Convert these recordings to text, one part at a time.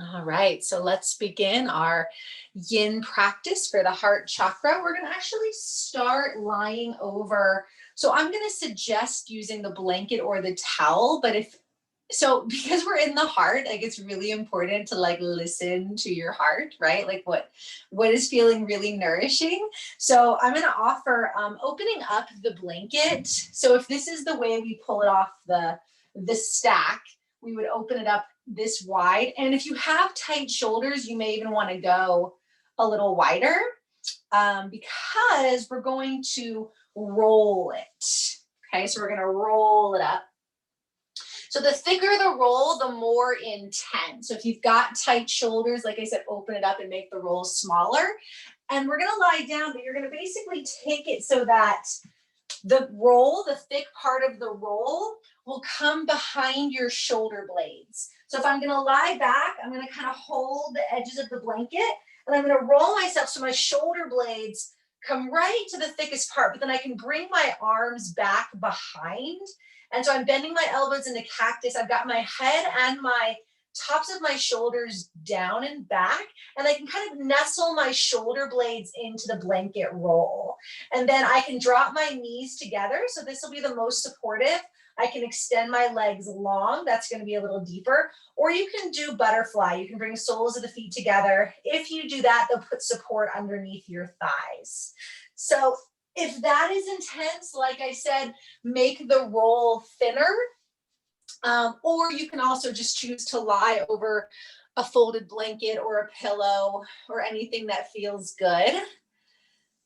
All right, so let's begin our yin practice for the heart chakra. We're going to actually start lying over. So I'm going to suggest using the blanket or the towel, but if so, because we're in the heart, like it's really important to like listen to your heart, right? Like what is feeling really nourishing. So I'm going to offer opening up the blanket. So if this is the way we pull it off the stack, we would open it up this wide. And if you have tight shoulders, you may even want to go a little wider because we're going to roll it. Okay, so we're going to roll it up. So the thicker the roll, the more intense. So if you've got tight shoulders, like I said, open it up and make the roll smaller. And we're going to lie down, but you're going to basically take it so that the roll, the thick part of the roll, will come behind your shoulder blades. So if I'm going to lie back, I'm going to kind of hold the edges of the blanket and I'm going to roll myself so my shoulder blades come right to the thickest part, but then I can bring my arms back behind. And so I'm bending my elbows into cactus. I've got my head and my tops of my shoulders down and back, and I can kind of nestle my shoulder blades into the blanket roll. And then I can drop my knees together. So this will be the most supportive. I can extend my legs long. That's going to be a little deeper. Or you can do butterfly. You can bring soles of the feet together. If you do that, they'll put support underneath your thighs. So if that is intense, like I said, make the roll thinner. Or you can also just choose to lie over a folded blanket or a pillow or anything that feels good.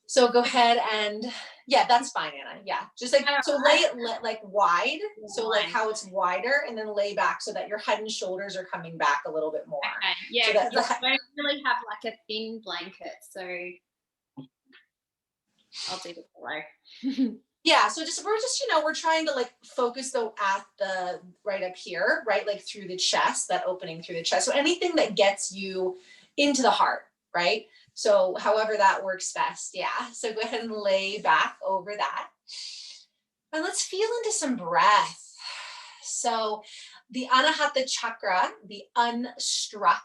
So go ahead and, yeah, that's fine, Anna. Yeah, just like, so lay it like wide, so like how it's wider, and then lay back so that your head and shoulders are coming back a little bit more. Okay. Yeah, so that, you don't really have like a thin blanket, so I'll do the pillow. Yeah, so we're trying to like focus though at the right up here, right? Like through the chest, that opening through the chest. So anything that gets you into the heart, right? So however that works best. Yeah. So go ahead and lay back over that. And let's feel into some breath. So the Anahata chakra, the unstruck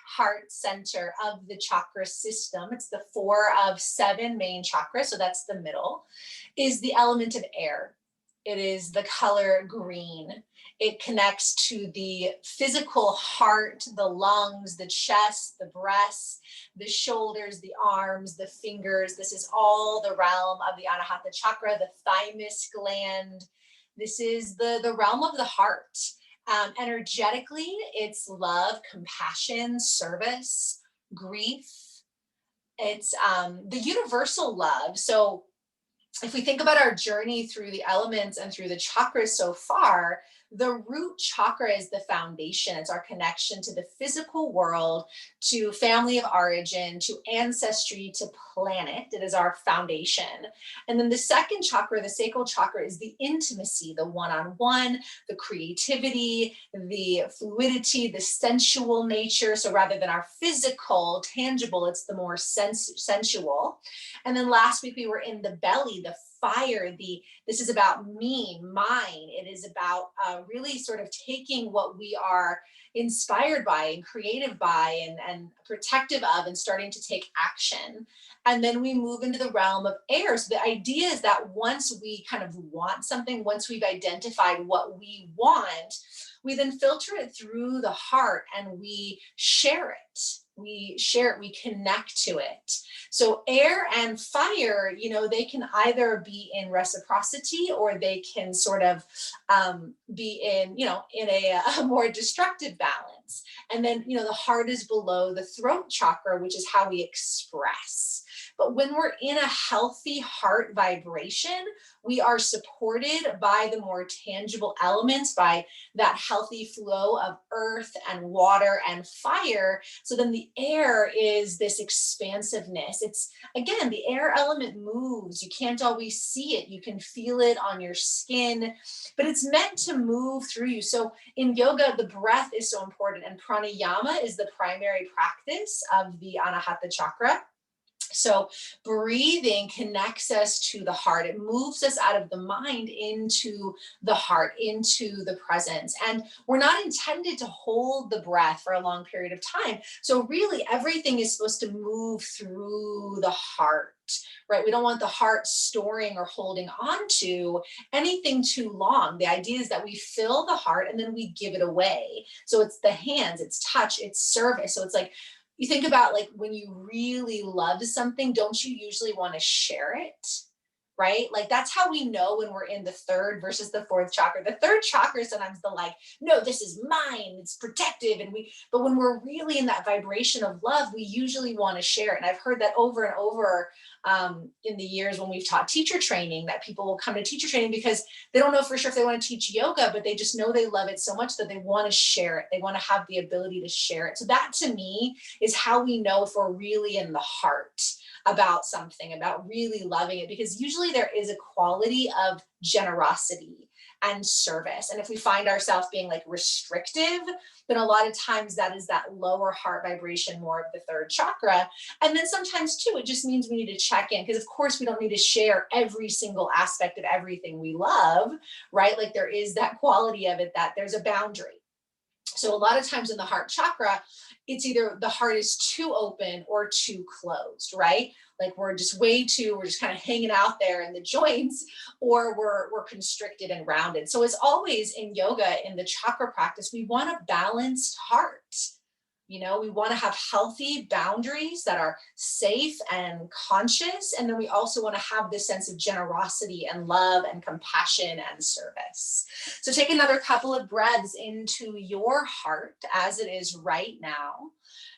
heart center of the chakra system, it's the 4 of 7 main chakras, so that's the middle, is the element of air. It is the color green. It connects to the physical heart, the lungs, the chest, the breasts, the shoulders, the arms, the fingers. This is all the realm of the Anahata chakra, the thymus gland. This is the realm of the heart. Energetically, it's love, compassion, service, grief. It's the universal love. So if we think about our journey through the elements and through the chakras so far, the root chakra is the foundation. It's our connection to the physical world, to family of origin, to ancestry, to planet. It is our foundation. And then the second chakra, the sacral chakra, is the intimacy, the one-on-one, the creativity, the fluidity, the sensual nature. So rather than our physical, tangible, it's the more sensual. And then last week we were in the belly, the fire, this is about me, mine. It is about really sort of taking what we are inspired by and creative by and protective of and starting to take action. And then we move into the realm of air. So the idea is that once we kind of want something, once we've identified what we want, we then filter it through the heart and we share it. We connect to it. So air and fire, they can either be in reciprocity or they can sort of be in a more destructive balance. And then, the heart is below the throat chakra, which is how we express. But when we're in a healthy heart vibration, we are supported by the more tangible elements, by that healthy flow of earth and water and fire. So then the air is this expansiveness. It's, again, the air element moves. You can't always see it. You can feel it on your skin, but it's meant to move through you. So in yoga, the breath is so important, and pranayama is the primary practice of the Anahata chakra. So breathing connects us to the heart. It moves us out of the mind into the heart, into the presence. And we're not intended to hold the breath for a long period of time. So really everything is supposed to move through the heart, right? We don't want the heart storing or holding on to anything too long. The idea is that we fill the heart and then we give it away. So it's the hands, it's touch, it's service. So it's like, you think about like when you really love something, don't you usually want to share it? Right? Like that's how we know when we're in the third versus the fourth chakra. The third chakra is sometimes the like, no, this is mine, it's protective. But when we're really in that vibration of love, we usually want to share it. And I've heard that over and over in the years when we've taught teacher training, that people will come to teacher training because they don't know for sure if they want to teach yoga, but they just know they love it so much that they want to share it. They want to have the ability to share it. So that to me is how we know if we're really in the heart about something, about really loving it, because usually there is a quality of generosity and service. And if we find ourselves being like restrictive, then a lot of times that is that lower heart vibration, more of the third chakra. And then sometimes too, it just means we need to check in, because of course we don't need to share every single aspect of everything we love, right? Like there is that quality of it that there's a boundary. So a lot of times in the heart chakra, it's either the heart is too open or too closed, right? Like we're just we're just kind of hanging out there in the joints, or we're constricted and rounded. So it's always in yoga, in the chakra practice, we want a balanced heart. You know, we want to have healthy boundaries that are safe and conscious. And then we also want to have this sense of generosity and love and compassion and service. So take another couple of breaths into your heart as it is right now.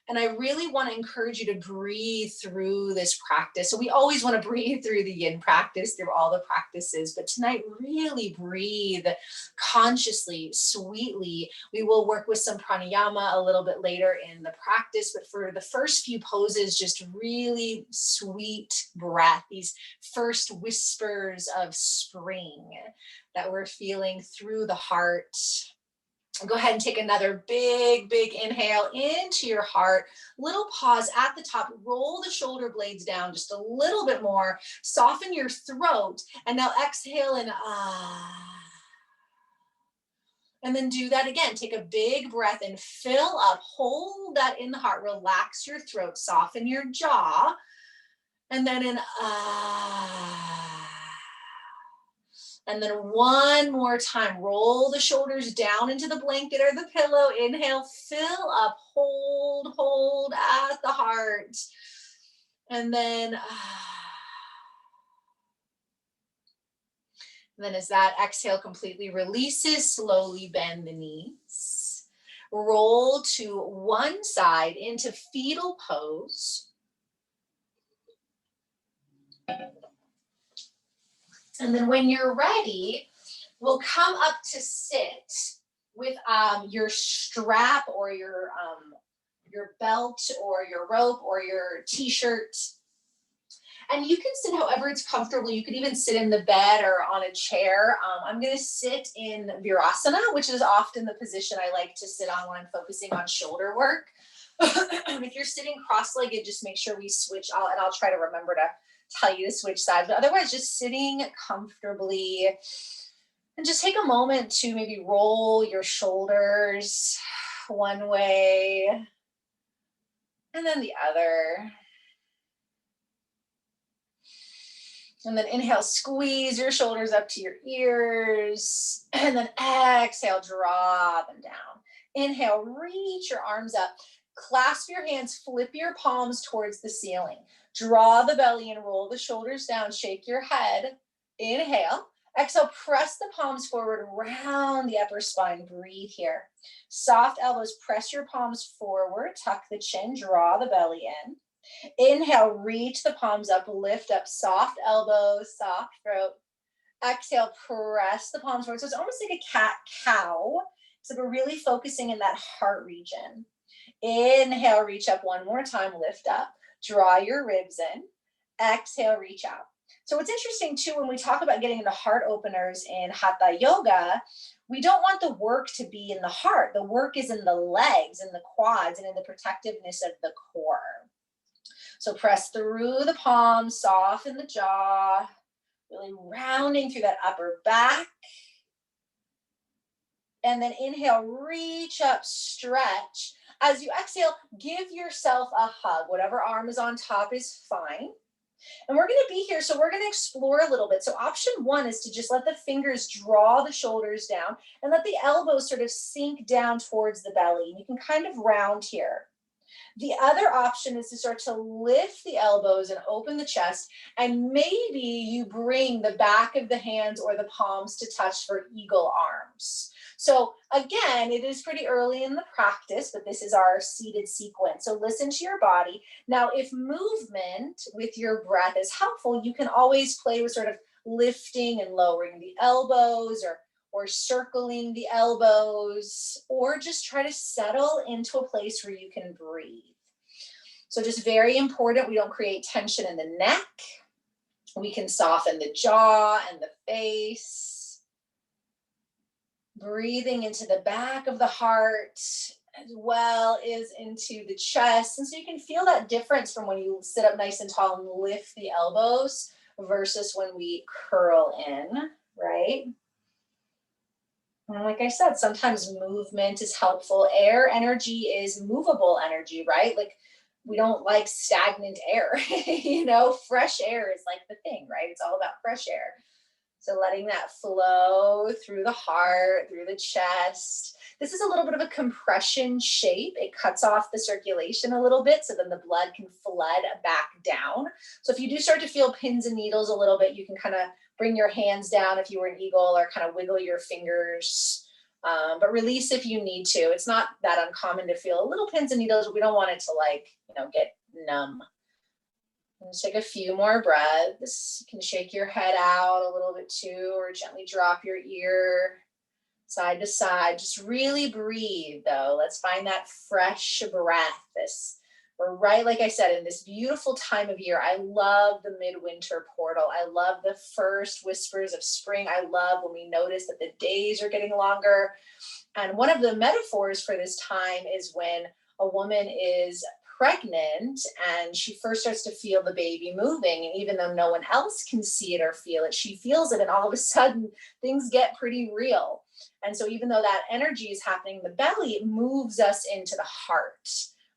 And I really want to encourage you to breathe through this practice. So we always want to breathe through the yin practice, through all the practices, but tonight really breathe consciously, sweetly. We will work with some pranayama a little bit later in the practice, but for the first few poses, just really sweet breath, these first whispers of spring that we're feeling through the heart. Go ahead and take another big inhale into your heart. Little pause at the top. Roll the shoulder blades down just a little bit more. Soften your throat. And now exhale and ah. And then do that again. Take a big breath and fill up. Hold that in the heart. Relax your throat. Soften your jaw. And then an ah. And then one more time, roll the shoulders down into the blanket or the pillow. Inhale, fill up, hold at the heart. And then as that exhale completely releases, slowly bend the knees. Roll to one side into fetal pose. And then when you're ready, we'll come up to sit with your strap or your belt or your rope or your t-shirt. And you can sit however it's comfortable. You could even sit in the bed or on a chair. I'm going to sit in Virasana, which is often the position I like to sit on when I'm focusing on shoulder work. If you're sitting cross-legged, just make sure we switch. I'll try to remember to tell you to switch sides. But otherwise, just sitting comfortably. And just take a moment to maybe roll your shoulders one way and then the other. And then inhale, squeeze your shoulders up to your ears. And then exhale, draw them down. Inhale, reach your arms up. Clasp your hands, flip your palms towards the ceiling. Draw the belly and roll the shoulders down. Shake your head. Inhale. Exhale, press the palms forward, round the upper spine. Breathe here. Soft elbows, press your palms forward. Tuck the chin, draw the belly in. Inhale, reach the palms up, lift up, soft elbows, soft throat. Exhale, press the palms forward. So it's almost like a cat-cow. So we're really focusing in that heart region. Inhale, reach up one more time, lift up, draw your ribs in. Exhale, reach out. So what's interesting too, when we talk about getting into heart openers in Hatha Yoga, we don't want the work to be in the heart. The work is in the legs, in the quads, and in the protectiveness of the core. So press through the palms, soften the jaw, really rounding through that upper back. And then inhale, reach up, stretch. As you exhale, give yourself a hug. Whatever arm is on top is fine. And we're going to be here, so we're going to explore a little bit. So option one is to just let the fingers draw the shoulders down and let the elbows sort of sink down towards the belly. You can kind of round here. The other option is to start to lift the elbows and open the chest, and maybe you bring the back of the hands or the palms to touch for eagle arms. So again, it is pretty early in the practice, but this is our seated sequence. So listen to your body. Now, if movement with your breath is helpful, you can always play with sort of lifting and lowering the elbows, or circling the elbows, or just try to settle into a place where you can breathe. So just very important, we don't create tension in the neck. We can soften the jaw and the face. Breathing into the back of the heart as well as into the chest. And so you can feel that difference from when you sit up nice and tall and lift the elbows versus when we curl in, right? And like I said, sometimes movement is helpful. Air energy is movable energy, right? Like we don't like stagnant air, fresh air is like the thing, right? It's all about fresh air. So letting that flow through the heart, through the chest. This is a little bit of a compression shape. It cuts off the circulation a little bit so then the blood can flood back down. So if you do start to feel pins and needles a little bit, you can kind of bring your hands down if you were an eagle, or kind of wiggle your fingers, but release if you need to. It's not that uncommon to feel a little pins and needles, but we don't want it to get numb. Let's take a few more breaths. You can shake your head out a little bit too, or gently drop your ear side to side. Just really breathe though. Let's find that fresh breath. We're right, like I said, in this beautiful time of year. I love the midwinter portal. I love the first whispers of spring. I love when we notice that the days are getting longer. And one of the metaphors for this time is when a woman is pregnant and she first starts to feel the baby moving. And even though no one else can see it or feel it, she feels it. And all of a sudden things get pretty real. And so even though that energy is happening in the belly, it moves us into the heart.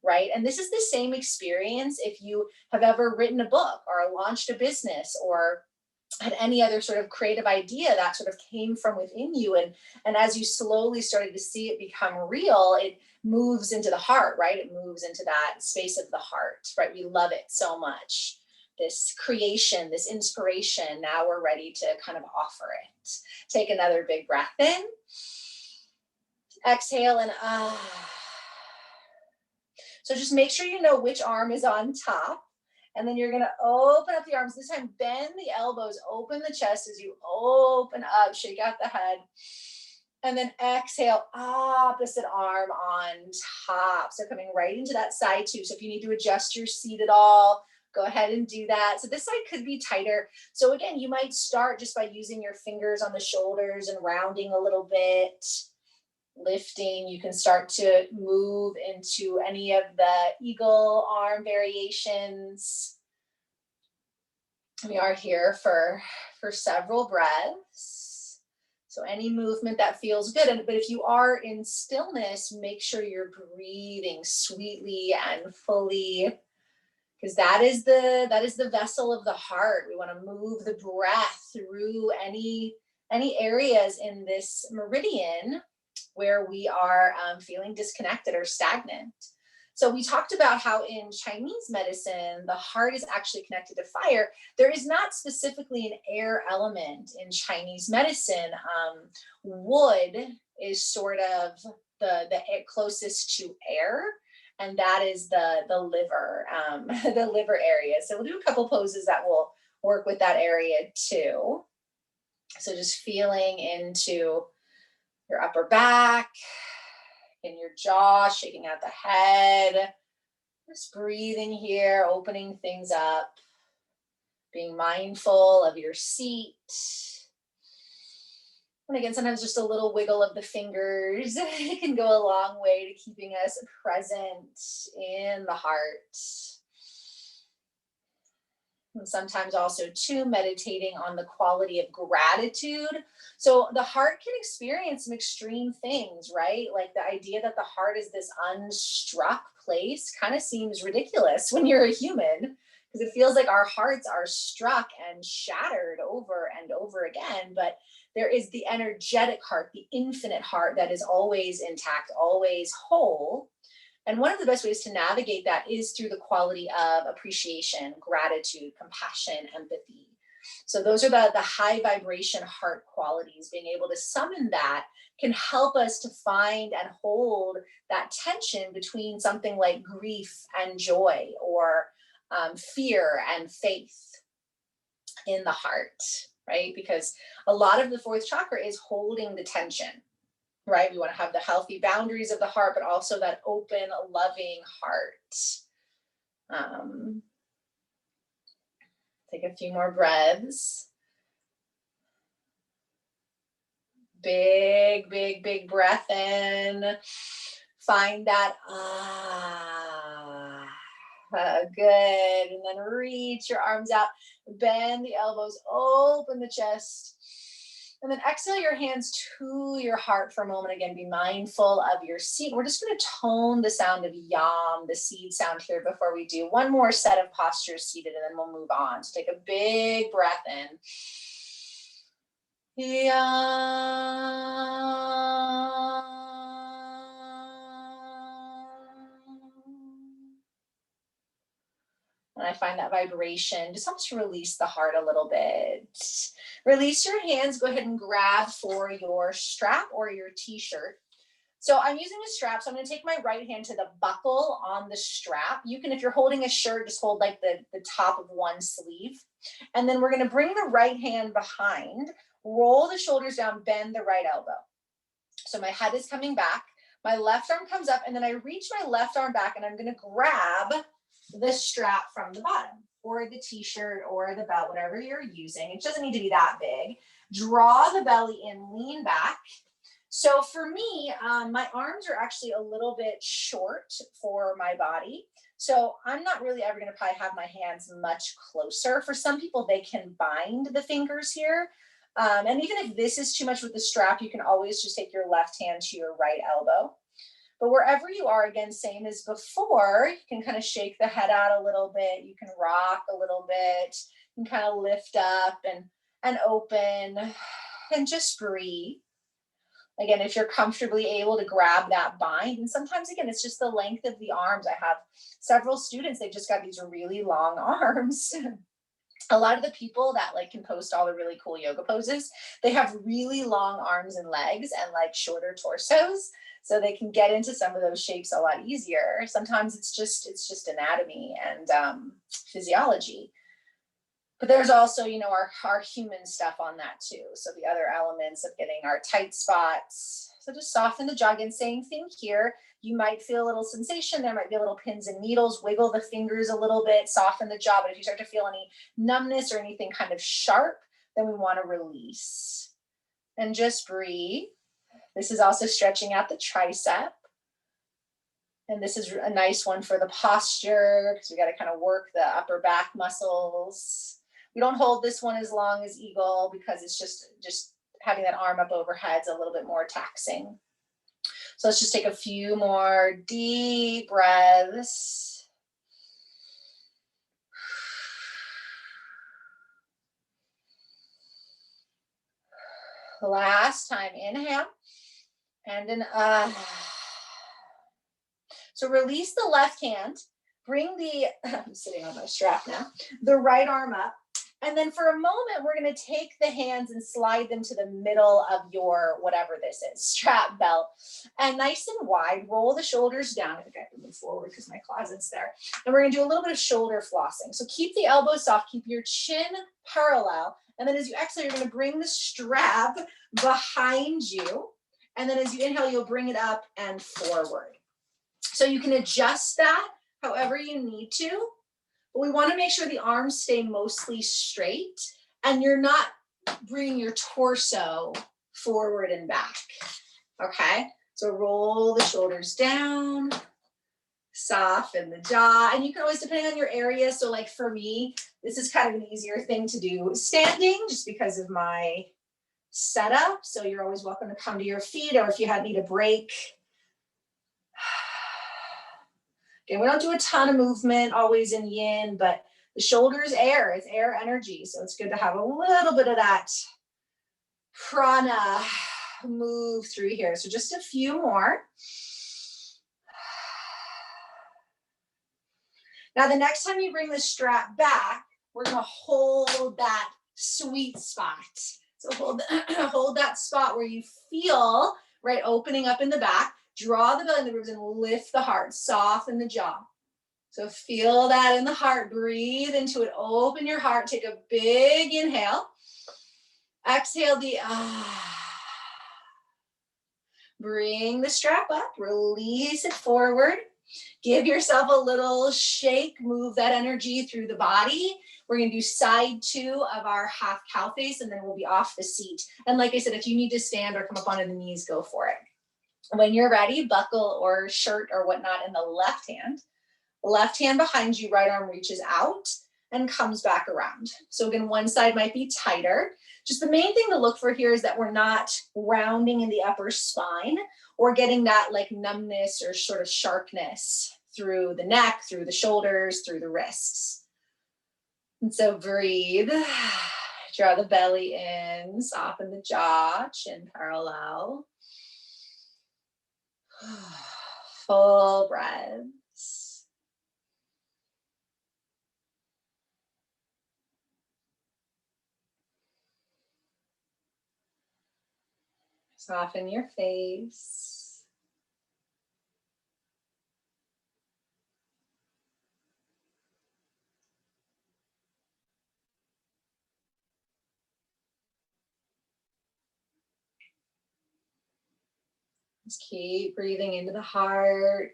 Right? And this is the same experience if you have ever written a book or launched a business or had any other sort of creative idea that sort of came from within you. And as you slowly started to see it become real, it moves into the heart, right? It moves into that space of the heart, right? We love it so much. This creation, this inspiration, now we're ready to kind of offer it. Take another big breath in. Exhale and So just make sure you know which arm is on top. And then you're going to open up the arms. This time, bend the elbows, open the chest as you open up, shake out the head. And then exhale, opposite arm on top. So coming right into that side too. So if you need to adjust your seat at all, go ahead and do that. So this side could be tighter. So again, you might start just by using your fingers on the shoulders and rounding a little bit. Lifting, you can start to move into any of the eagle arm variations. We are here for several breaths. So any movement that feels good. But if you are in stillness, make sure you're breathing sweetly and fully, because that is the vessel of the heart. We want to move the breath through any areas in this meridian where we are feeling disconnected or stagnant. So we talked about how in Chinese medicine, the heart is actually connected to fire. There is not specifically an air element in Chinese medicine. Wood is sort of the closest to air, and that is the liver, the liver area. So we'll do a couple poses that will work with that area too. So just feeling into your upper back, in your jaw, shaking out the head, just breathing here, opening things up, being mindful of your seat. And again, sometimes just a little wiggle of the fingers it can go a long way to keeping us present in the heart. And sometimes also too, meditating on the quality of gratitude. So the heart can experience some extreme things, right? Like the idea that the heart is this unstruck place kind of seems ridiculous when you're a human, because it feels like our hearts are struck and shattered over and over again. But there is the energetic heart, the infinite heart that is always intact, always whole. And one of the best ways to navigate that is through the quality of appreciation, gratitude, compassion, empathy. So those are the high vibration heart qualities. Being able to summon that can help us to find and hold that tension between something like grief and joy, or fear and faith in the heart, right? Because a lot of the fourth chakra is holding the tension, right? We want to have the healthy boundaries of the heart, but also that open, loving heart. Take a few more breaths. Big, big, big breath in. Find that good. And then reach your arms out, bend the elbows, open the chest. And then exhale your hands to your heart for a moment. Again, be mindful of your seat. We're just going to tone the sound of yam, the seed sound here, before we do one more set of postures seated, and then we'll move on. So take a big breath in. Yam. And I find that vibration just helps you release the heart a little bit. Release your hands. Go ahead and grab for your strap or your t-shirt. So I'm using a strap. So I'm going to take my right hand to the buckle on the strap. You can, if you're holding a shirt, just hold like the top of one sleeve. And then we're going to bring the right hand behind, roll the shoulders down, bend the right elbow. So my head is coming back. My left arm comes up, and then I reach my left arm back, and I'm going to grab the strap from the bottom, or the t-shirt or the belt, whatever you're using. It doesn't need to be that big. Draw the belly in, lean back. So for me, my arms are actually a little bit short for my body. So I'm not really ever going to probably have my hands much closer. For some people, they can bind the fingers here. And even if this is too much with the strap, you can always just take your left hand to your right elbow. But wherever you are, again, same as before, you can kind of shake the head out a little bit. You can rock a little bit. You can kind of lift up and open and just breathe. Again, if you're comfortably able to grab that bind, and sometimes, again, it's just the length of the arms. I have several students, they've just got these really long arms. A lot of the people that like can post all the really cool yoga poses, they have really long arms and legs and like shorter torsos. So they can get into some of those shapes a lot easier. Sometimes it's just anatomy and physiology. But there's also, you know, our human stuff on that too. So the other elements of getting our tight spots. So just soften the jaw. Again, same thing here. You might feel a little sensation. There might be a little pins and needles. Wiggle the fingers a little bit, soften the jaw. But if you start to feel any numbness or anything kind of sharp, then we want to release. And just breathe. This is also stretching out the tricep. And this is a nice one for the posture, because we got to kind of work the upper back muscles. We don't hold this one as long as eagle, because it's just having that arm up overhead is a little bit more taxing. So let's just take a few more deep breaths. Last time, inhale and an So release the left hand, bring the, I'm sitting on my strap now, the right arm up. And then for a moment, we're going to take the hands and slide them to the middle of your, whatever this is, strap, belt, and nice and wide, roll the shoulders down. I think I have to move forward because my closet's there. And we're going to do a little bit of shoulder flossing. So keep the elbows soft, keep your chin parallel. And then as you exhale, you're going to bring the strap behind you. And then as you inhale, you'll bring it up and forward. So you can adjust that however you need to, but we want to make sure the arms stay mostly straight and you're not bringing your torso forward and back. Okay, so roll the shoulders down, Soften the jaw. And you can always, depending on your area. So like for me, this is kind of an easier thing to do standing just because of my setup. So you're always welcome to come to your feet, or if you need a break. Okay, we don't do a ton of movement always in yin, but the shoulders air, it's air energy. So it's good to have a little bit of that prana move through here. So just a few more. Now, the next time you bring the strap back, we're going to hold that sweet spot. So hold that spot where you feel, right, opening up in the back. Draw the belly in the ribs and lift the heart. Soften the jaw. So feel that in the heart. Breathe into it. Open your heart. Take a big inhale. Exhale the Bring the strap up. Release it forward. Give yourself a little shake. Move that energy through the body. We're going to do side 2 of our half cow face, and then we'll be off the seat. And like I said, if you need to stand or come up onto the knees, go for it. When you're ready, buckle or shirt or whatnot in the left hand behind you, right arm reaches out and comes back around. So again, one side might be tighter. Just the main thing to look for here is that we're not rounding in the upper spine or getting that like numbness or sort of sharpness through the neck, through the shoulders, through the wrists. And so breathe, draw the belly in, soften the jaw, chin parallel. Full breaths. Soften your face. Just keep breathing into the heart,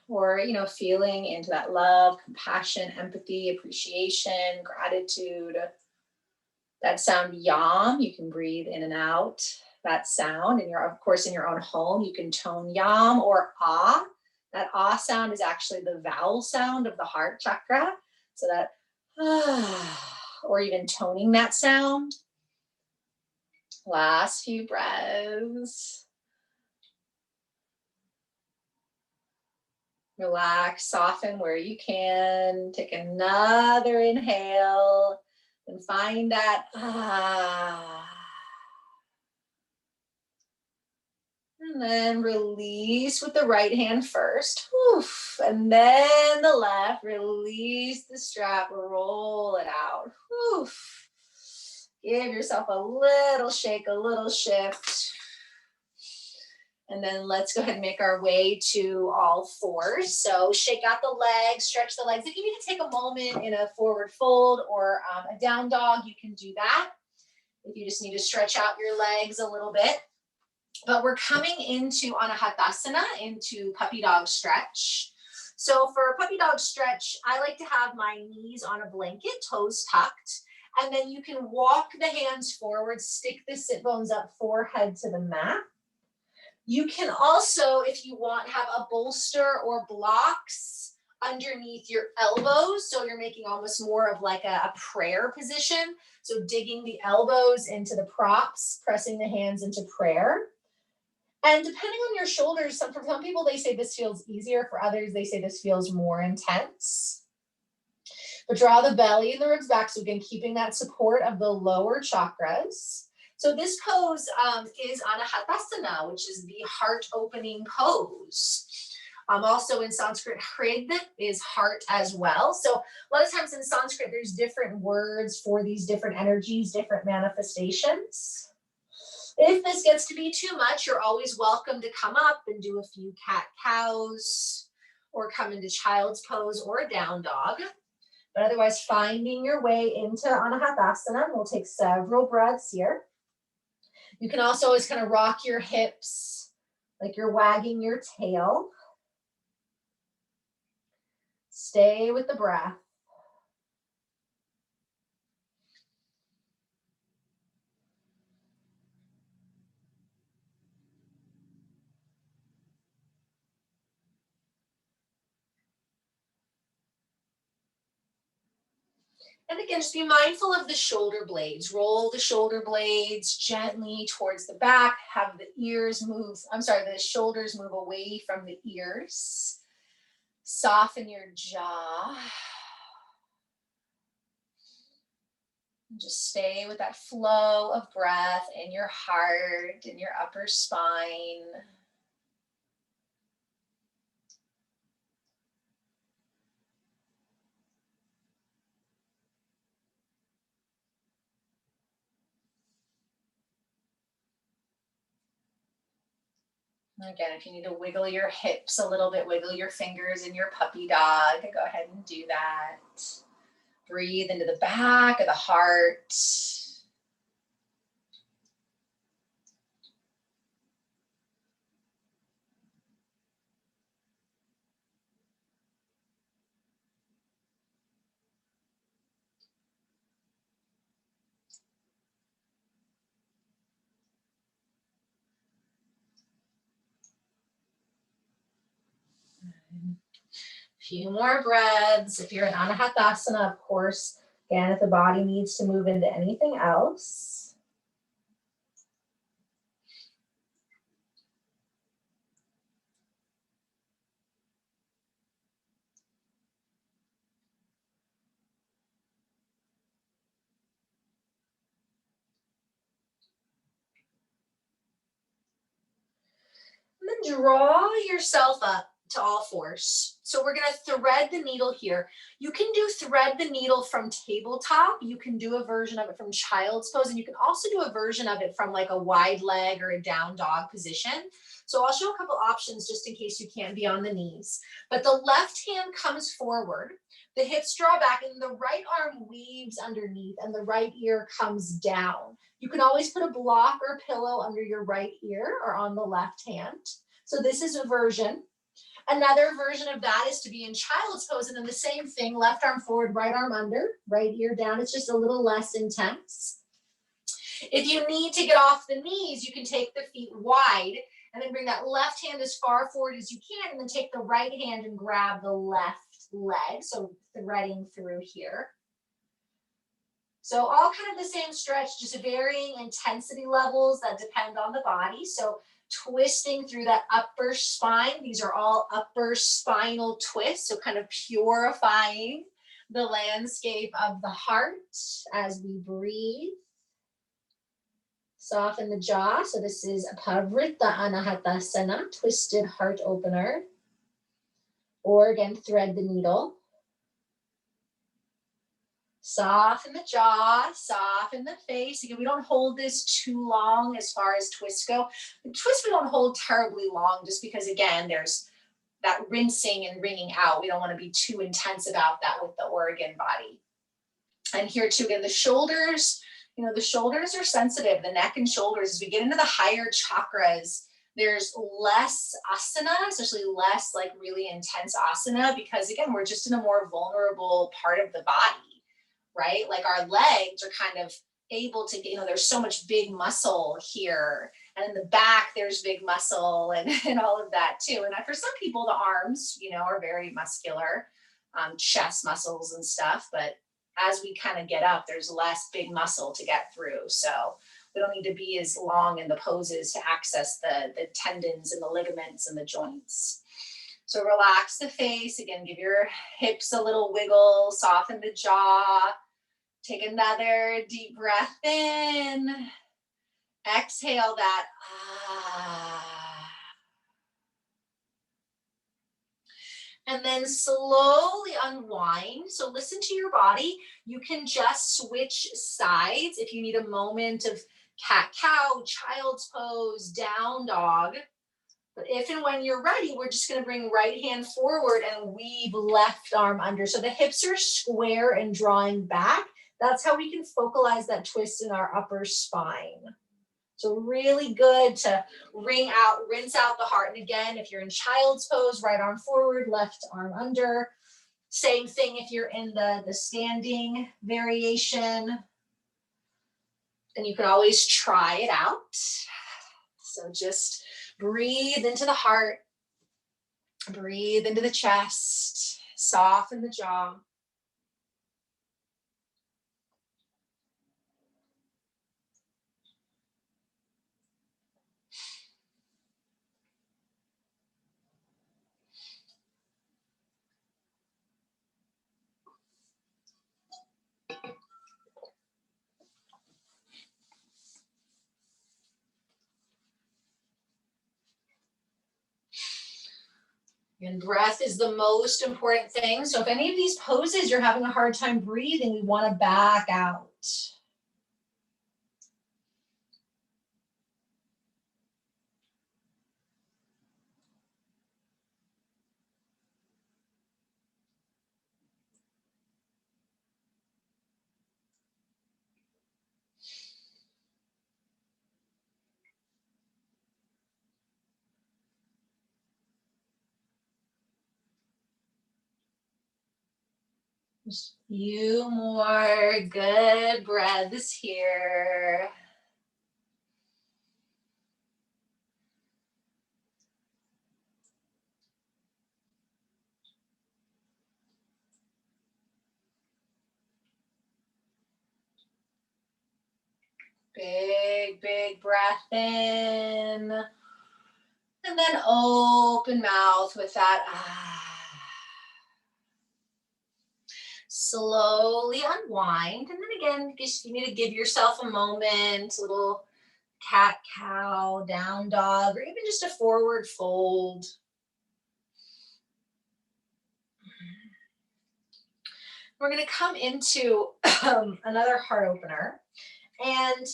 or, feeling into that love, compassion, empathy, appreciation, gratitude. That sound yam, you can breathe in and out that sound. And of course, in your own home, you can tone yam or ah. That ah sound is actually the vowel sound of the heart chakra. So that, or even toning that sound. Last few breaths. Relax, soften where you can. Take another inhale and find that And then release with the right hand first. Oof. And then the left. Release the strap, roll it out. Oof. Give yourself a little shake, a little shift. And then let's go ahead and make our way to all fours. So shake out the legs, stretch the legs. If you need to take a moment in a forward fold or a down dog, you can do that. If you just need to stretch out your legs a little bit. But we're coming into Anahatasana, into puppy dog stretch. So for puppy dog stretch, I like to have my knees on a blanket, toes tucked. And then you can walk the hands forward, stick the sit bones up, forehead to the mat. You can also, if you want, have a bolster or blocks underneath your elbows. So you're making almost more of like a prayer position. So digging the elbows into the props, pressing the hands into prayer. And depending on your shoulders, for some people, they say this feels easier. For others, they say this feels more intense. But draw the belly and the ribs back. So again, keeping that support of the lower chakras. So this pose is Anahatasana, which is the heart opening pose. Also in Sanskrit, hrid is heart as well. So a lot of times in Sanskrit, there's different words for these different energies, different manifestations. If this gets to be too much, you're always welcome to come up and do a few cat-cows or come into child's pose or a down dog. But otherwise, finding your way into Anahatasana. We'll take several breaths here. You can also always kind of rock your hips like you're wagging your tail. Stay with the breath. And again, just be mindful of the shoulder blades. Roll the shoulder blades gently towards the back. Have the ears move, the shoulders move away from the ears. Soften your jaw. And just stay with that flow of breath in your heart, in your upper spine. Again, if you need to wiggle your hips a little bit, wiggle your fingers in your puppy dog, go ahead and do that. Breathe into the back of the heart. Few more breaths. If you're in Anahatasana, of course, again, if the body needs to move into anything else. And then draw yourself up to all fours. So we're going to thread the needle here. You can do thread the needle from tabletop. You can do a version of it from child's pose, and you can also do a version of it from like a wide leg or a down dog position. So I'll show a couple options just in case you can't be on the knees. But the left hand comes forward, the hips draw back, and the right arm weaves underneath, and the right ear comes down. You can always put a block or a pillow under your right ear or on the left hand. So this is a version. Another version of that is to be in child's pose, and then the same thing, left arm forward, right arm under, right ear down. It's just a little less intense. If you need to get off the knees, you can take the feet wide and then bring that left hand as far forward as you can, and then take the right hand and grab the left leg. So threading through here. So all kind of the same stretch, just varying intensity levels that depend on the body. So twisting through that upper spine. These are all upper spinal twists. So kind of purifying the landscape of the heart as we breathe. Soften the jaw. So this is Parivrtta Anahatasana, twisted heart opener. Or again, thread the needle. Soften the jaw, soften the face. Again, we don't hold this too long as far as twists go. The twists we don't hold terribly long just because, again, there's that rinsing and wringing out. We don't want to be too intense about that with the Oregon body. And here too, again, the shoulders, the shoulders are sensitive, the neck and shoulders. As we get into the higher chakras, there's less asana, especially less like really intense asana, because again, we're just in a more vulnerable part of the body. Right? Like our legs are kind of able to get, there's so much big muscle here. And in the back, there's big muscle and all of that too. And for some people, the arms, are very muscular, chest muscles and stuff. But as we kind of get up, there's less big muscle to get through. So we don't need to be as long in the poses to access the tendons and the ligaments and the joints. So relax the face. Again, give your hips a little wiggle, soften the jaw. Take another deep breath in. Exhale that. And then slowly unwind. So listen to your body. You can just switch sides if you need a moment of cat-cow, child's pose, down dog. But if and when you're ready, we're just going to bring right hand forward and weave left arm under. So the hips are square and drawing back. That's how we can focalize that twist in our upper spine. So really good to rinse out the heart. And again, if you're in child's pose, right arm forward, left arm under. Same thing if you're in the standing variation. And you can always try it out. So just breathe into the heart. Breathe into the chest. Soften the jaw. And breath is the most important thing. So if any of these poses you're having a hard time breathing, we want to back out. Just a few more good breaths here. Big, big breath in. And then open mouth with that. Slowly unwind. And then again, just you need to give yourself a moment, a little cat cow, down dog, or even just a forward fold. We're going to come into another heart opener. And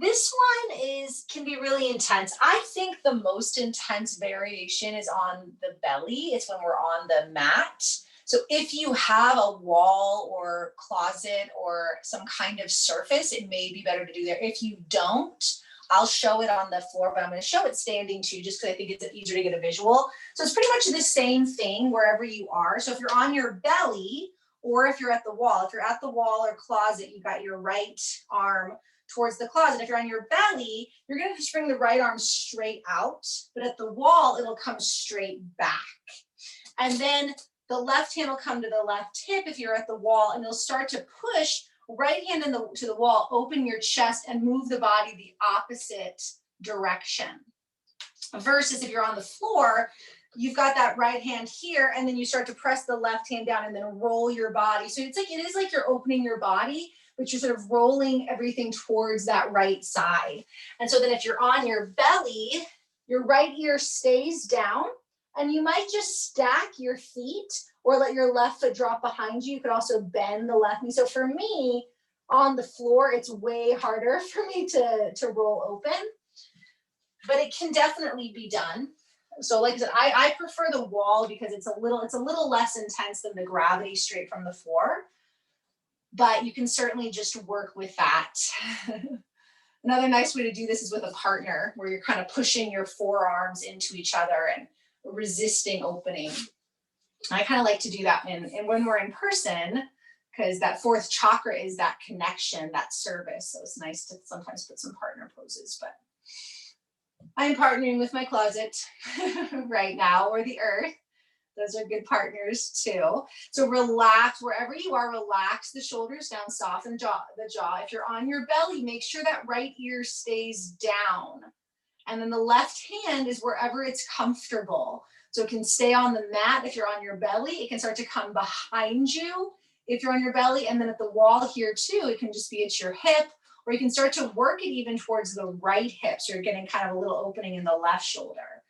this one can be really intense. I think the most intense variation is on the belly. It's when we're on the mat. So if you have a wall or closet or some kind of surface, it may be better to do there. If you don't, I'll show it on the floor, but I'm going to show it standing too, just because I think it's easier to get a visual. So it's pretty much the same thing wherever you are. So if you're on your belly, or if you're at the wall, if you're at the wall or closet, you've got your right arm towards the closet. If you're on your belly, you're going to just bring the right arm straight out, but at the wall, it'll come straight back. And then the left hand will come to the left hip if you're at the wall, and you'll start to push right hand to the wall, open your chest and move the body the opposite direction. Versus if you're on the floor, you've got that right hand here, and then you start to press the left hand down and then roll your body. So it is like you're opening your body, but you're sort of rolling everything towards that right side. And so then if you're on your belly, your right ear stays down, and you might just stack your feet or let your left foot drop behind you. You could also bend the left knee. So for me, on the floor, it's way harder for me to roll open, but it can definitely be done. So like I said, I prefer the wall because it's a little less intense than the gravity straight from the floor, but you can certainly just work with that. Another nice way to do this is with a partner, where you're kind of pushing your forearms into each other and resisting opening. I kind of like to do that when we're in person, because that fourth chakra is that connection, that service. So it's nice to sometimes put some partner poses, but I'm partnering with my closet right now, or the earth. Those are good partners too. So relax wherever you are, relax the shoulders down, soften the jaw. If you're on your belly, make sure that right ear stays down. And then the left hand is wherever it's comfortable. So it can stay on the mat if you're on your belly. It can start to come behind you if you're on your belly. And then at the wall here too, it can just be at your hip, or you can start to work it even towards the right hip. So you're getting kind of a little opening in the left shoulder.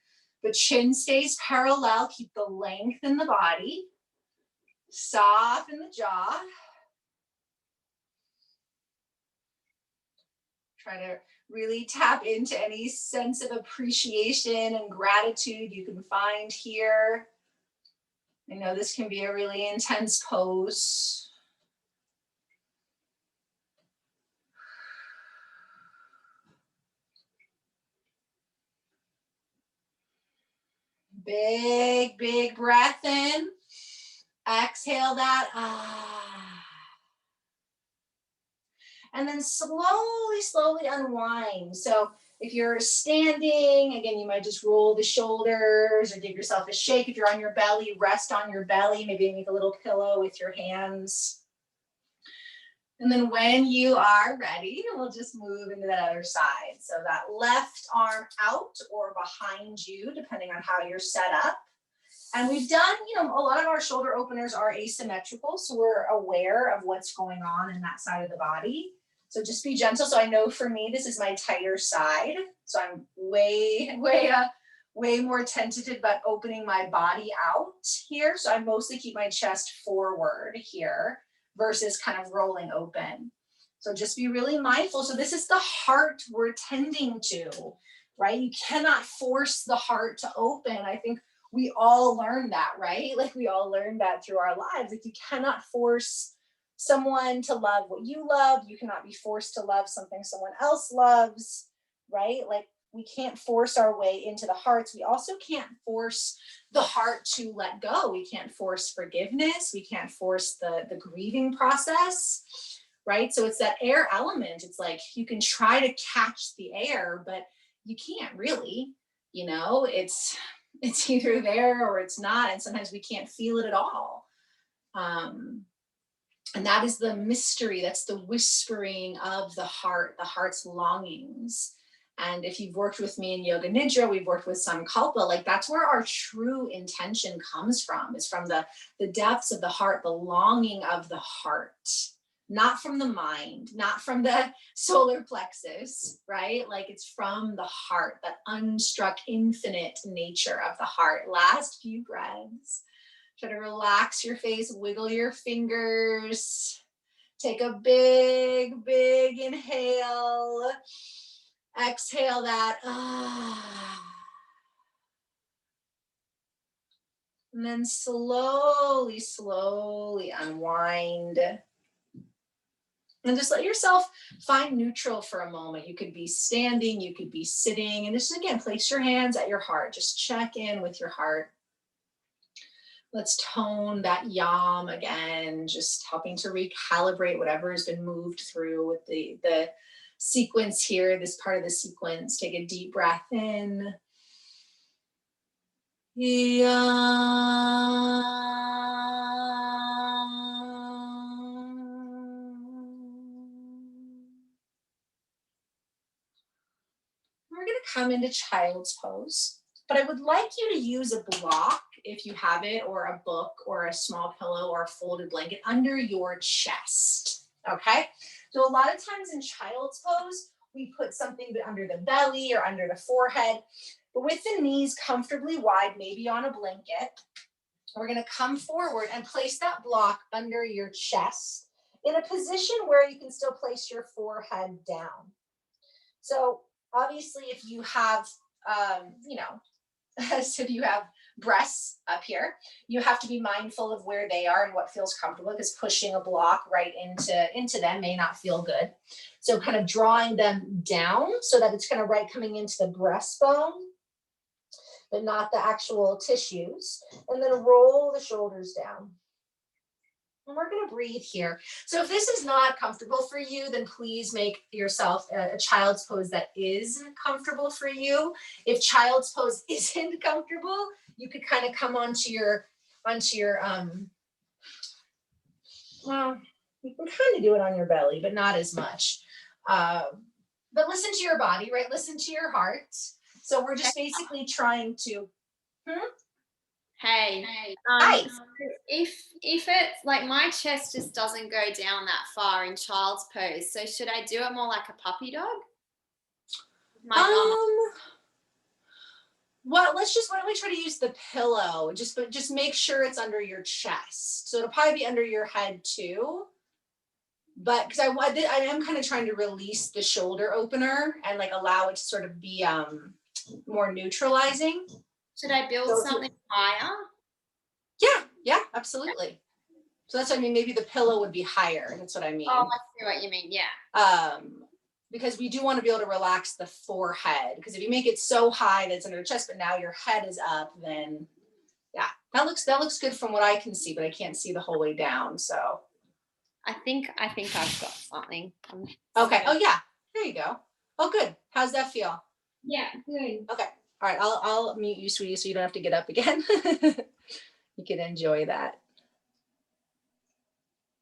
The chin stays parallel, keep the length in the body, soften the jaw. Try to really tap into any sense of appreciation and gratitude you can find here. I know this can be a really intense pose. Big, big breath in. Exhale that. And then slowly unwind. So if you're standing, again, you might just roll the shoulders or give yourself a shake. If you're on your belly, rest on your belly. Maybe make a little pillow with your hands. And then when you are ready, we'll just move into that other side. So that left arm out or behind you, depending on how you're set up. And we've done, a lot of our shoulder openers are asymmetrical, so we're aware of what's going on in that side of the body. So just be gentle. So I know for me, this is my tighter side. So I'm way way more tentative about opening my body out here. So I mostly keep my chest forward here versus kind of rolling open. So just be really mindful. So this is the heart we're tending to, right? You cannot force the heart to open. I think we all learned that, right? Like we all learned that through our lives. Like you cannot force someone to love what you love. You cannot be forced to love something someone else loves, right? Like we can't force our way into the hearts. We also can't force the heart to let go. We can't force forgiveness. We can't force the grieving process, right? So it's that air element. It's like you can try to catch the air, but you can't really, you know, it's either there or it's not. And sometimes we can't feel it at all. And that is the mystery. That's the whispering of the heart's longings. And if you've worked with me in Yoga Nidra, we've worked with Sankalpa, like that's where our true intention comes from, is from the depths of the heart, the longing of the heart, not from the mind, not from the solar plexus, right? Like it's from the heart, that unstruck infinite nature of the heart. Last few breaths. Try to relax your face, wiggle your fingers. Take a big, big inhale. Exhale that. And then slowly, slowly unwind. And just let yourself find neutral for a moment. You could be standing, you could be sitting, and just again, place your hands at your heart. Just check in with your heart. Let's tone that yam again, just helping to recalibrate whatever has been moved through with the sequence here, this part of the sequence. Take a deep breath in. We're going to come into child's pose, but I would like you to use a block, if you have it, or a book, or a small pillow, or a folded blanket under your chest, okay? So a lot of times in child's pose, we put something under the belly or under the forehead, but with the knees comfortably wide, maybe on a blanket, we're going to come forward and place that block under your chest in a position where you can still place your forehead down. So obviously, if you have, if you have breasts up here, you have to be mindful of where they are and what feels comfortable, because pushing a block right into them may not feel good. So kind of drawing them down so that it's kind of right coming into the breastbone, but not the actual tissues. And then roll the shoulders down. And we're going to breathe here. So if this is not comfortable for you, then please make yourself a child's pose that is comfortable for you. If child's pose isn't comfortable, you could kind of come onto your well, you can kind of do it on your belly, but not as much. But listen to your body, right? Listen to your heart. So we're just basically trying to. Hey, Hi. So if it's like my chest just doesn't go down that far in child's pose, so should I do it more like a puppy dog? Well, why don't we try to use the pillow? Just make sure it's under your chest. So it'll probably be under your head too. But because I am kind of trying to release the shoulder opener and like allow it to sort of be more neutralizing. Should I build something higher? Yeah, absolutely. So that's what I mean. Maybe the pillow would be higher. That's what I mean. Oh, I see what you mean. Yeah. Because we do want to be able to relax the forehead. Because if you make it so high that it's under your chest, but now your head is up, then yeah, that looks good from what I can see, but I can't see the whole way down. So I think I've got something. Okay. Oh yeah. There you go. Oh, good. How's that feel? Yeah, good. Okay. All right. I'll mute you, sweetie, so you don't have to get up again. You can enjoy that.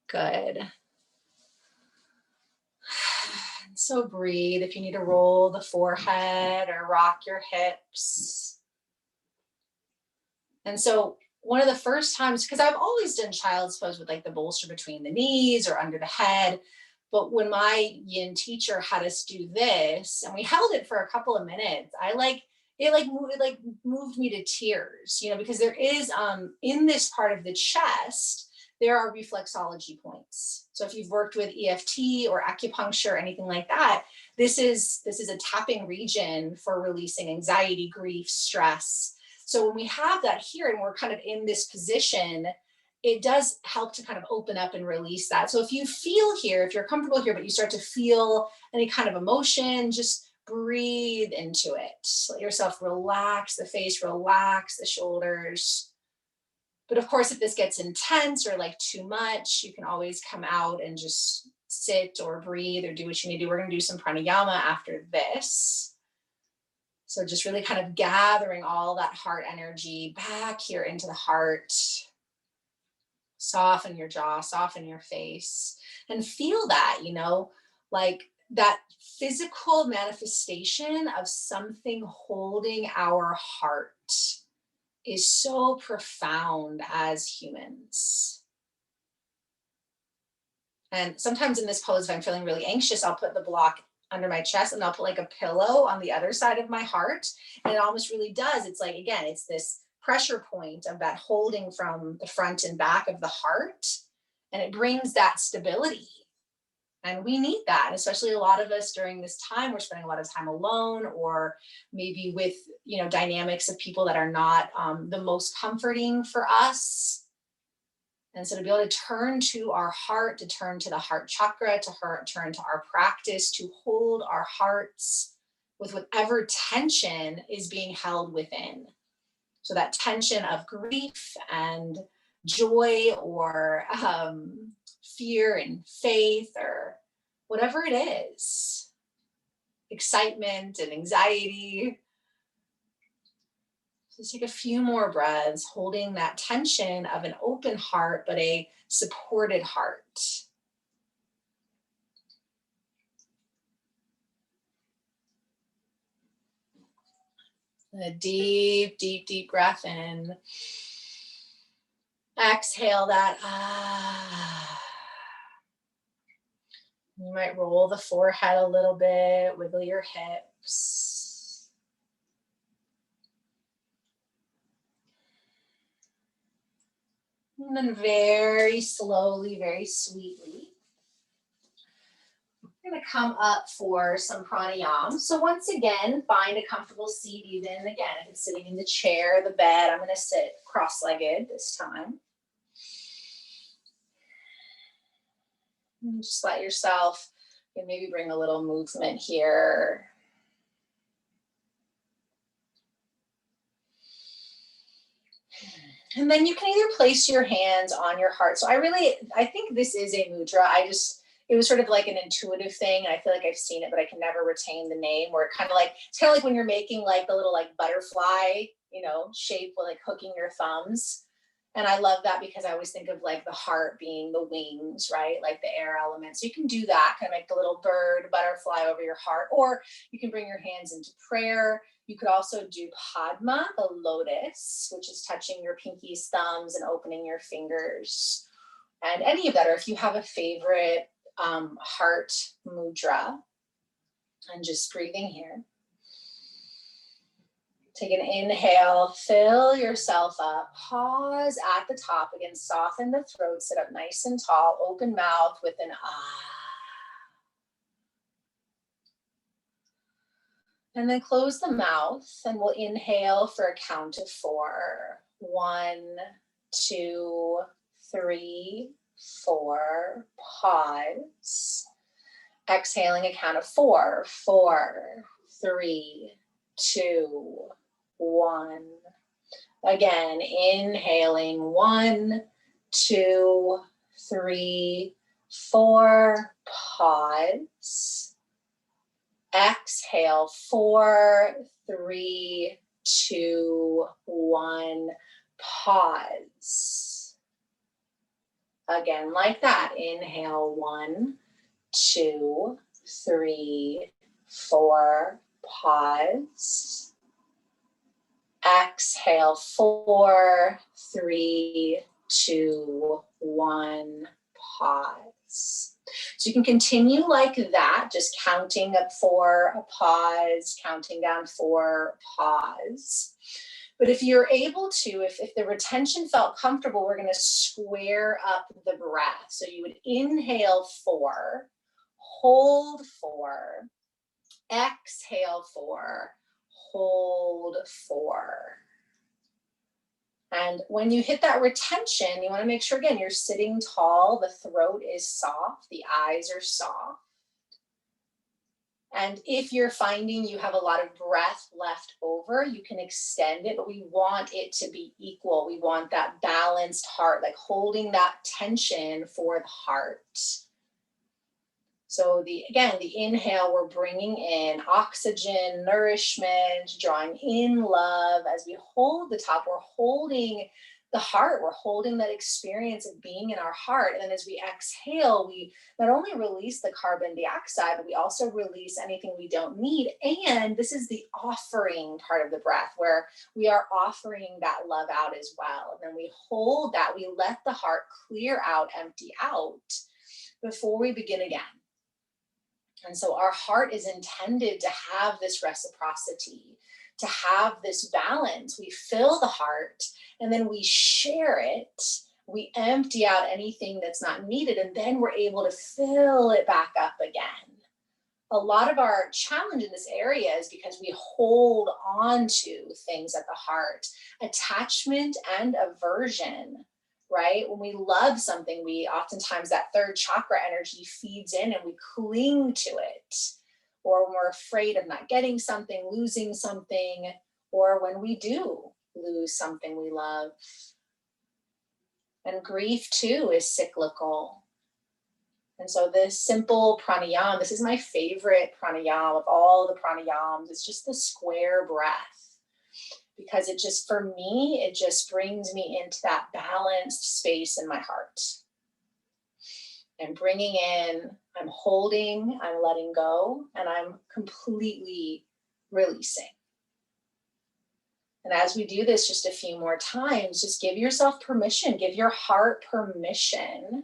Good. So breathe. If you need to roll the forehead or rock your hips. And so one of the first times, because I've always done child's pose with like the bolster between the knees or under the head. But when my yin teacher had us do this and we held it for a couple of minutes, I like it moved me to tears, because there is in this part of the chest, there are reflexology points. So if you've worked with EFT or acupuncture or anything like that, this is a tapping region for releasing anxiety, grief, stress. So when we have that here and we're kind of in this position, it does help to kind of open up and release that. So if you feel here, if you're comfortable here, but you start to feel any kind of emotion, just breathe into it. Let yourself relax the face, relax the shoulders. But of course, if this gets intense or like too much, you can always come out and just sit or breathe or do what you need to do. We're going to do some pranayama after this. So just really kind of gathering all that heart energy back here into the heart. Soften your jaw, soften your face, and feel that, like that physical manifestation of something holding our heart is so profound as humans. And sometimes in this pose, if I'm feeling really anxious, I'll put the block under my chest and I'll put like a pillow on the other side of my heart. And it almost really does. It's like, again, it's this pressure point of that holding from the front and back of the heart. And it brings that stability. And we need that, especially a lot of us during this time, we're spending a lot of time alone or maybe with, dynamics of people that are not the most comforting for us. And so to be able to turn to our heart, to turn to the heart chakra, to turn to our practice, to hold our hearts with whatever tension is being held within. So that tension of grief and joy or fear and faith or whatever it is, excitement and anxiety. So take a few more breaths, holding that tension of an open heart, but a supported heart. A deep, deep, deep breath in. Exhale that. You might roll the forehead a little bit, wiggle your hips. And then very slowly, very sweetly, we're going to come up for some pranayama. So once again, find a comfortable seat, even again, if it's sitting in the chair, the bed. I'm going to sit cross-legged this time. And just let yourself, maybe bring a little movement here. And then you can either place your hands on your heart. So I think this is a mudra. It was sort of like an intuitive thing. And I feel like I've seen it, but I can never retain the name, where it's kind of like when you're making like the little like butterfly, shape with like hooking your thumbs. And I love that because I always think of like the heart being the wings, right? Like the air element. So you can do that, kind of make the little bird butterfly over your heart, or you can bring your hands into prayer. You could also do Padma, the lotus, which is touching your pinkies, thumbs, and opening your fingers. And any of that, or if you have a favorite heart mudra, and just breathing here. Take an inhale, fill yourself up, pause at the top. Again, soften the throat, sit up nice and tall, open mouth with an ah. And then close the mouth and we'll inhale for a count of 4. 1, 2, 3, 4. Pause. Exhaling a count of 4. 4, 3, 2, 1. Again, inhaling 1, 2, 3, 4. Pause. Exhale, 4, 3, 2, 1. Pause. Again, like that. Inhale, 1, 2, 3, 4. Pause. Exhale, 4, 3, 2, 1. Pause. So you can continue like that, just counting up 4, a pause, counting down 4, pause. But if you're able to, if the retention felt comfortable, we're going to square up the breath. So you would inhale 4, hold 4, exhale 4, hold 4. And when you hit that retention, you want to make sure, again, you're sitting tall, the throat is soft, the eyes are soft. And if you're finding you have a lot of breath left over, you can extend it, but we want it to be equal. We want that balanced heart, like holding that tension for the heart. So again, the inhale, we're bringing in oxygen, nourishment, drawing in love. As we hold the top, we're holding the heart, we're holding that experience of being in our heart. And then as we exhale, we not only release the carbon dioxide, but we also release anything we don't need. And this is the offering part of the breath, where we are offering that love out as well. And then we hold that, we let the heart clear out, empty out before we begin again. And so our heart is intended to have this reciprocity, to have this balance. We fill the heart and then we share it. We empty out anything that's not needed, and then we're able to fill it back up again. A lot of our challenge in this area is because we hold on to things at the heart, attachment and aversion. Right? When we love something, we oftentimes, that third chakra energy feeds in and we cling to it. Or when we're afraid of not getting something, losing something, or when we do lose something we love. And grief too is cyclical. And so this simple pranayama, this is my favorite pranayama of all the pranayams. It's just the square breath. Because it just, for me, it just brings me into that balanced space in my heart. I'm bringing in, I'm holding, I'm letting go, and I'm completely releasing. And as we do this just a few more times, just give yourself permission, give your heart permission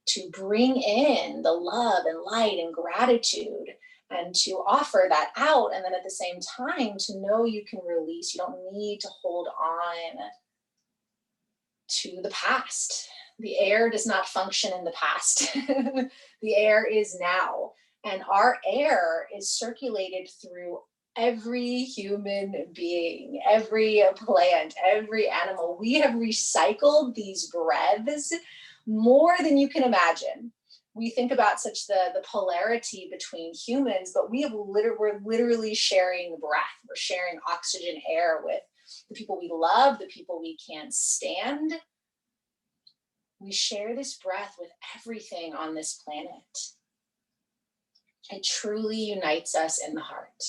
to bring in the love and light and gratitude, and to offer that out. And then at the same time, to know you can release. You don't need to hold on to the past. The air does not function in the past. The air is now. And our air is circulated through every human being, every plant, every animal. We have recycled these breaths more than you can imagine. We think about such the polarity between humans, but we're literally sharing breath. We're sharing oxygen, air with the people we love, the people we can't stand. We share this breath with everything on this planet. It truly unites us in the heart.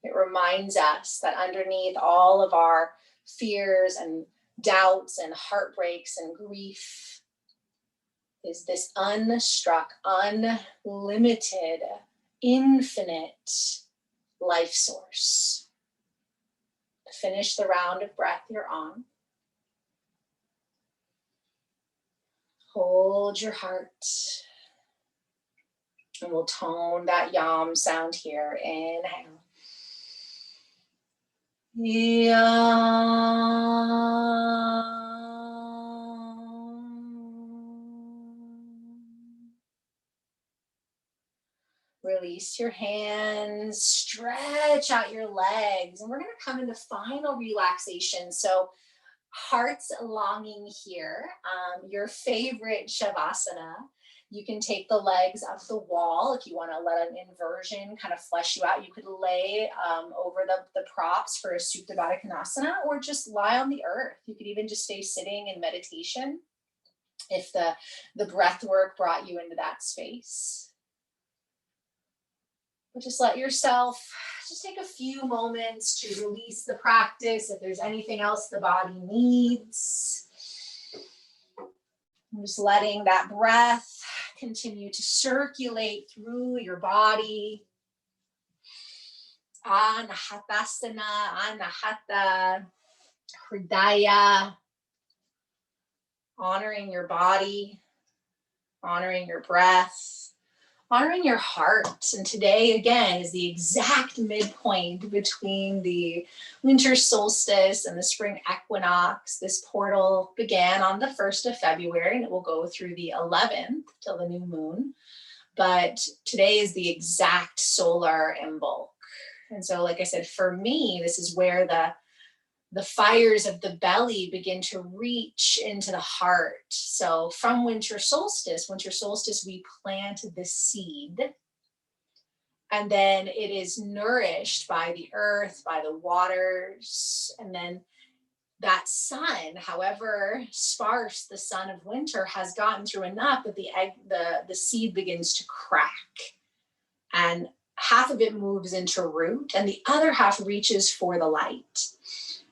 It reminds us that underneath all of our fears and doubts and heartbreaks and grief is this unstruck, unlimited, infinite life source. Finish the round of breath you're on. Hold your heart. And we'll tone that yam sound here. Inhale. Yam. Release your hands, stretch out your legs, and we're going to come into final relaxation. So heart's longing here, your favorite shavasana. You can take the legs up the wall if you want to let an inversion kind of flesh you out. You could lay over the props for a Supta Baddha Konasana, or just lie on the earth. You could even just stay sitting in meditation if the breath work brought you into that space. But just let yourself just take a few moments to release the practice. If there's anything else the body needs, I'm just letting that breath continue to circulate through your body. Anahatasana, anahata, hridaya, honoring your body, honoring your breath, honoring your heart. And today, again, is the exact midpoint between the winter solstice and the spring equinox. This portal began on the 1st of February, and it will go through the 11th till the new moon. But today is the exact solar imbolc. And so, like I said, for me, this is where the fires of the belly begin to reach into the heart. So from winter solstice, we plant the seed, and then it is nourished by the earth, by the waters, and then that sun, however sparse the sun of winter, has gotten through enough that the seed begins to crack, and half of it moves into root and the other half reaches for the light.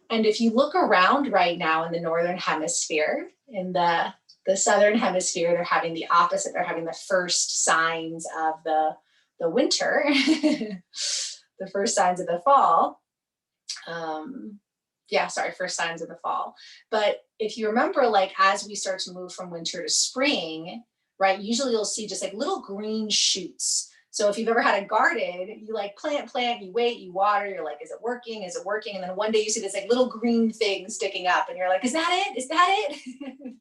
And if you look around right now in the northern hemisphere, in the southern hemisphere, they're having the opposite. They're having the first signs of the winter, the first signs of the fall. First signs of the fall. But if you remember, like as we start to move from winter to spring, right, usually you'll see just like little green shoots. So if you've ever had a garden, you like plant, you wait, you water, you're like, is it working? Is it working? And then one day you see this like little green thing sticking up and you're like, is that it? Is that it?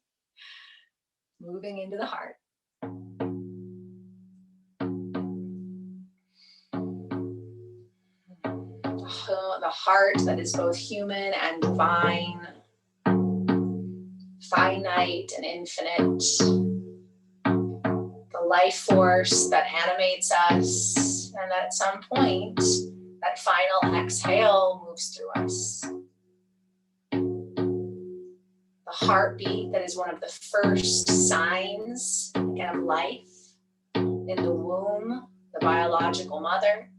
Moving into the heart. The heart that is both human and divine, finite and infinite. The life force that animates us, and that at some point, that final exhale moves through us. The heartbeat that is one of the first signs, again, of life in the womb, the biological mother.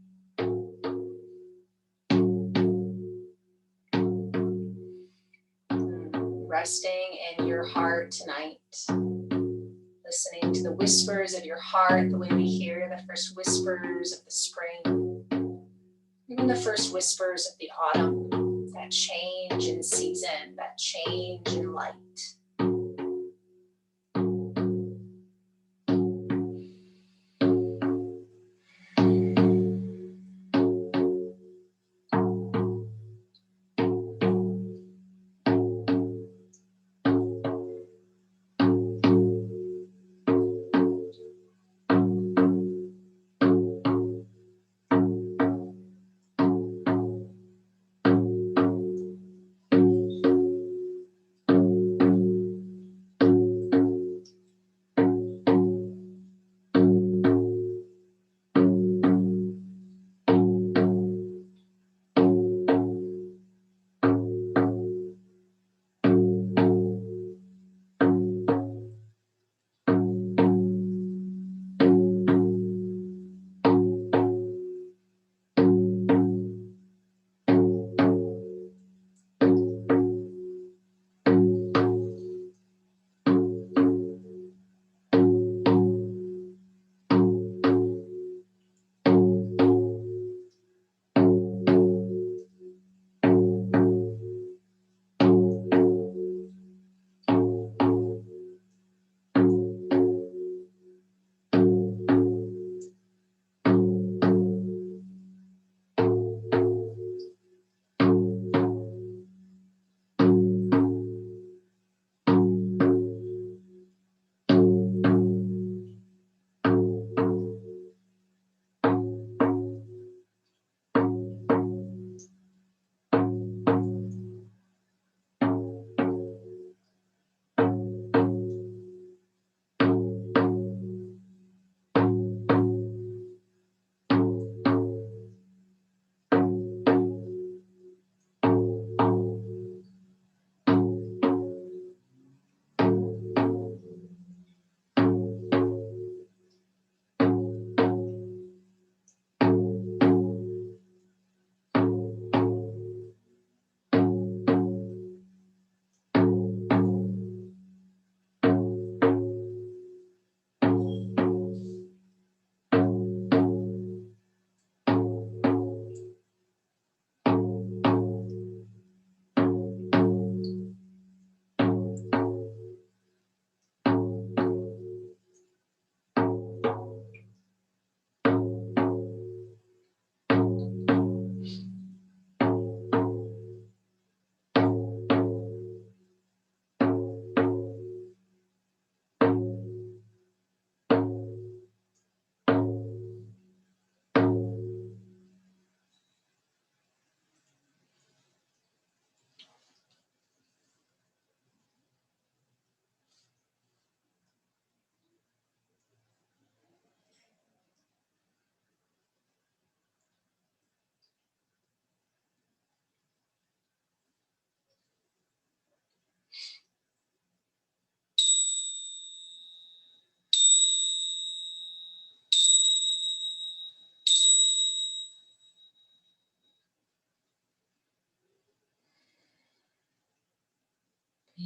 Resting in your heart tonight. Listening to the whispers of your heart, the way we hear the first whispers of the spring, even the first whispers of the autumn, that change in season, that change in light.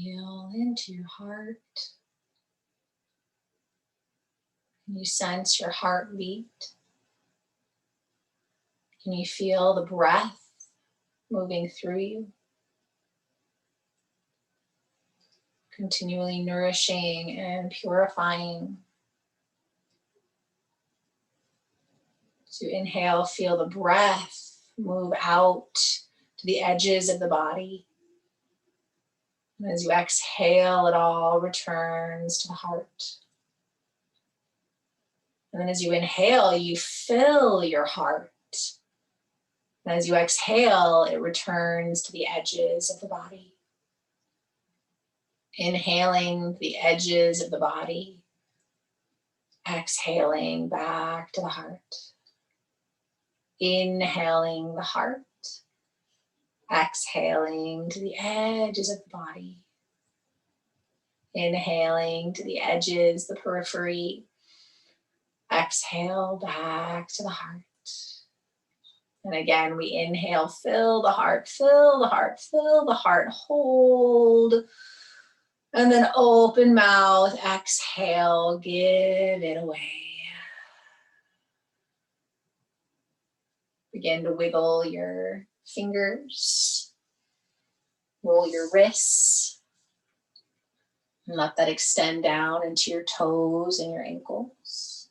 Feel into your heart. Can you sense your heartbeat? Can you feel the breath moving through you? Continually nourishing and purifying. To inhale, feel the breath move out to the edges of the body. And as you exhale, it all returns to the heart. And then as you inhale, you fill your heart. And as you exhale, it returns to the edges of the body. Inhaling the edges of the body. Exhaling back to the heart. Inhaling the heart. Exhaling to the edges of the body. Inhaling to the edges, the periphery. Exhale back to the heart. And again, we inhale, fill the heart, fill the heart, fill the heart, hold. And then open mouth, exhale, give it away. Begin to wiggle your fingers, roll your wrists, and let that extend down into your toes and your ankles.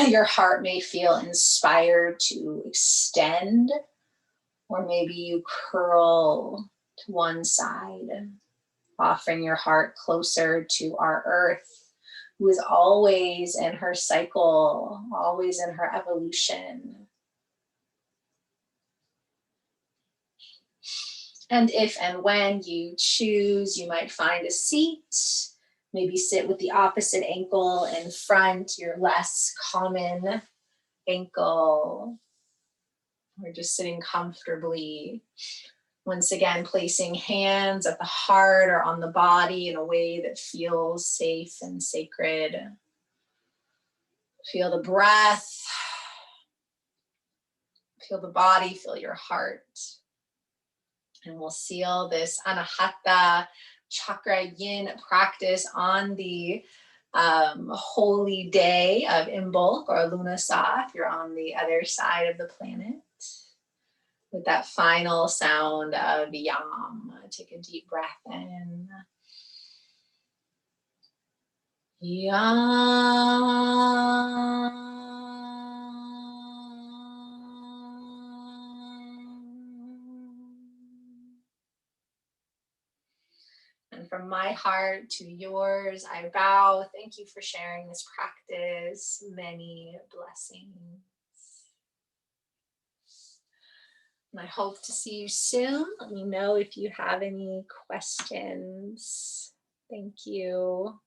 Your heart may feel inspired to extend, or maybe you curl to one side, offering your heart closer to our earth, who is always in her cycle, always in her evolution. And if and when you choose, you might find a seat. Maybe sit with the opposite ankle in front, your less common ankle. Or just sitting comfortably. Once again, placing hands at the heart or on the body in a way that feels safe and sacred. Feel the breath. Feel the body, feel your heart. And we'll seal this Anahata Chakra Yin practice on the holy day of Imbolc or Lunasa, if you're on the other side of the planet, with that final sound of Yam. Take a deep breath in. Yam. And from my heart to yours, I bow. Thank you for sharing this practice. Many blessings. And I hope to see you soon. Let me know if you have any questions. Thank you.